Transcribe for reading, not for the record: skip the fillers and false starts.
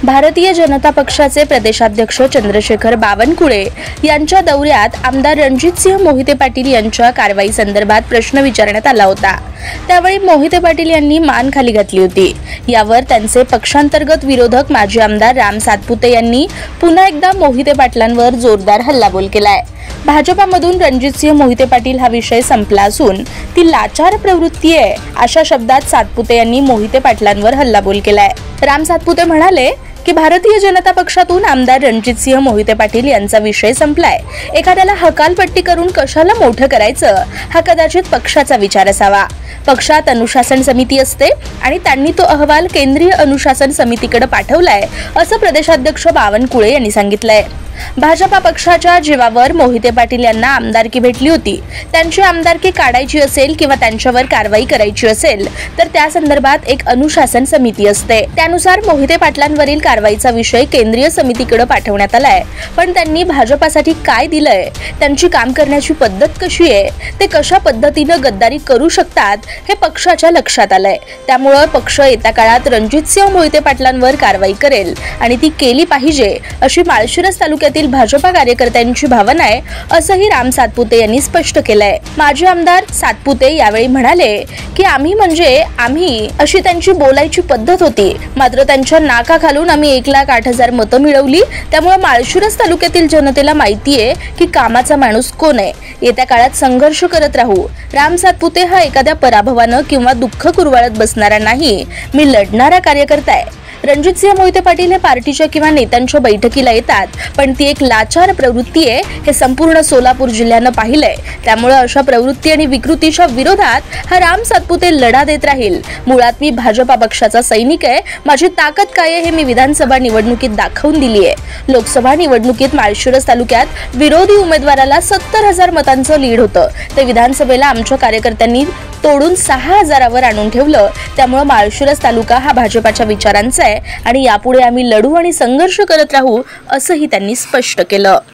भारतीय जनता पक्षाचे प्रदेशाध्यक्ष चंद्रशेखर बावनकुळे यांच्या दौऱ्यात आमदार रणजितसिंह मोहिते पाटील यांच्या कारवाई संदर्भात प्रश्न विचारण्यात आला होता। त्यावेळी मोहिते पाटील यांनी मान खाली घातली होती। यावर त्यांचे पक्षांतर्गत विरोधक माजी आमदार राम सातपुते यांनी पुन्हा एकदा मोहिते पाटलांवर जोरदार हल्लाबोल केलाय। भाजपामधून रणजितसिंह मोहिते पाटील हा विषय संपला असून ती लाचार प्रवृत्ती आहे अशा शब्दात सातपुते यांनी मोहिते पाटलांवर हल्लाबोल केलाय। राम सातपुते म्हणाले की भारतीय जनता पक्षातून आमदार रणजितसिंह मोहिते पाटील यांचा विषय संपलाय। एखाद्याला हकालपट्टी करून कशाला मोठं करायचं हा कदाचित पक्षाचा विचार असावा। पक्षात अनुशासन समिती असते आणि त्यांनी तो अहवाल केंद्रीय अनुशासन समितीकडे पाठवलाय असं प्रदेशाध्यक्ष बावनकुळे यांनी सांगितलंय। भाजपा पक्षाच्या जीवावर मोहिते पाटील यांना आमदारकी भेटली होती। त्यांची आमदारकी काढायची असेल किंवा त्यांच्यावर कारवाई करायची असेल तर त्या संदर्भात एक अनुशासन समिती असते। त्यानुसार मोहिते पाटलांवरील कारवाईचा विषय केंद्रीय समितीकडे पाठवण्यात आलाय। पण त्यांनी भाजपासाठी काय दिलंय, त्यांची काम करण्याची पद्धत कशी आहे, ते कशा पद्धतीने गद्दारी करू शकतात हे पक्षाच्या लक्षात आलंय। त्यामुळे पक्ष येत्या काळात रणजितसिंह मोहिते पाटलांवर कारवाई करेल आणि ती केली पाहिजे अशी माळशिरस तालुक्यातील भाजपा कार्यकर्त्यांची भावना आहे असंही राम सातपुते यांनी स्पष्ट केलंय। माजी आमदार सातपुते यावेळी म्हणाले की आम्ही म्हणजे आम्ही अशी त्यांची बोलायची पद्धत होती, मात्र त्यांच्या नाकाखालून आम्ही 1,08,000 मतं मिळवली। त्यामुळे माळशिरस तालुक्यातील जनतेला माहितीये की कामाचा माणूस कोण आहे। येत्या काळात संघर्ष करत राहू। राम सातपुते हा एखाद्या पराभवानं किंवा दुःख कुरवाळत बसणारा नाही, मी लढणारा कार्यकर्ता आहे। रणजितसिंह मोहिते पाटील हे पार्टीच्या किंवा नेत्यांच्या बैठकीला येतात, पण ती एक लाचार प्रवृत्ती आहे हे संपूर्ण सोलापूर जिल्ह्यानं पाहिलंय। त्यामुळे अशा प्रवृत्ती आणि विकृतीच्या विरोधात हा राम सातपुते लढा देत राहील। मुळात मी भाजपा पक्षाचा सैनिक आहे, माझी ताकद काय आहे हे मी विधानसभा निवडणुकीत दाखवून दिली आहे। लोकसभा निवडणुकीत माळशिरस तालुक्यात विरोधी उमेदवाराला 70,000 मतांचं लीड होतं, ते विधानसभेला आमच्या कार्यकर्त्यांनी तोडून 6,000वर आणून ठेवलं। त्यामुळे माळशिरस तालुका हा भाजपाच्या विचारांचा आहे आणि यापुढे आम्ही लढू आणि संघर्ष करत राहू असंही त्यांनी स्पष्ट केलं।